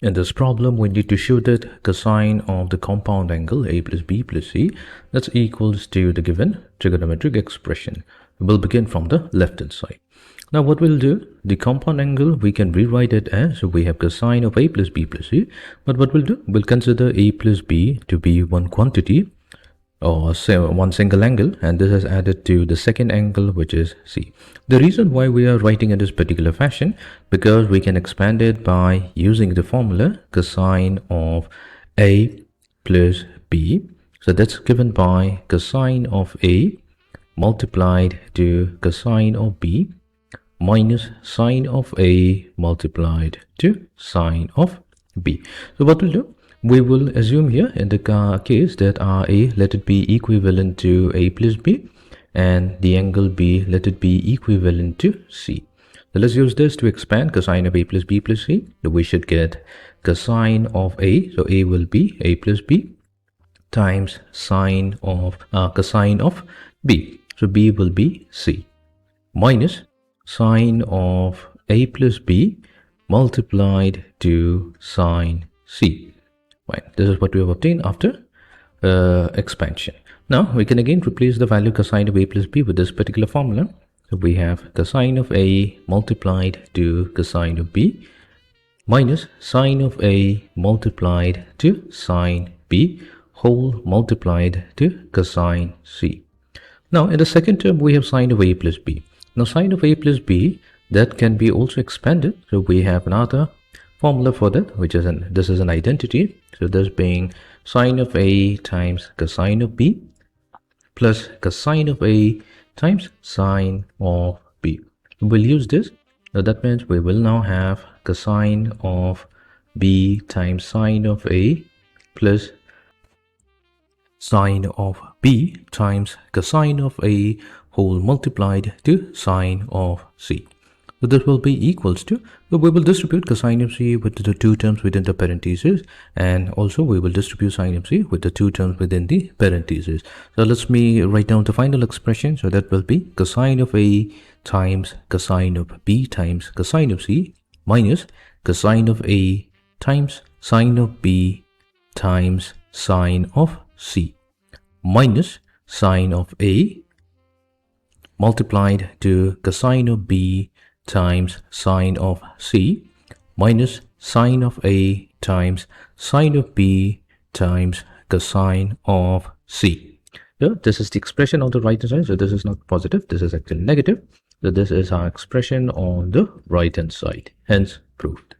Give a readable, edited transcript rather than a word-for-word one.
In this problem, we need to show that cosine of the compound angle a plus b plus c that's equals to the given trigonometric expression. We'll begin from the left hand side. Now what we'll do, the compound angle, we can rewrite it as, so we have cosine of a plus b plus c, but what we'll do, we'll consider a plus b to be one quantity, or say one single angle, and this is added to the second angle, which is c. The reason why we are writing in this particular fashion, because we can expand it by using the formula cosine of a plus b. So that's given by cosine of a multiplied to cosine of b minus sine of a multiplied to sine of b. So what we'll do, we will assume here in the case that a, let it be equivalent to a plus b, and the angle b, let it be equivalent to c. So let's use this to expand cosine of a plus b plus c. So we should get cosine of a, so a will be a plus b times sine of cosine of b, so b will be c, minus sine of a plus b multiplied to sine c. Right, this is what we have obtained after expansion. Now we can again replace the value cosine of a plus b with this particular formula. So we have cosine of a multiplied to cosine of b minus sine of a multiplied to sine b whole multiplied to cosine c. Now in the second term we have sine of a plus b. Now sine of a plus b, that can be also expanded. So we have another formula for that, which is this is an identity. So this being sine of a times cosine of b plus cosine of a times sine of b. We'll use this. So that means we will now have cosine of b times sine of a plus sine of b times cosine of a whole multiplied to sine of c. So this will be equals to, so we will distribute cosine of c with the two terms within the parentheses, and also we will distribute sine of c with the two terms within the parentheses. So let me write down the final expression. So that will be cosine of a times cosine of b times cosine of c minus cosine of a times sine of b times sine of c minus sine of a multiplied to cosine of b times sine of c minus sine of a times sine of b times cosine of c. So this is the expression on the right hand side. So this is not positive, this is actually negative. So this is our expression on the right hand side, hence proved.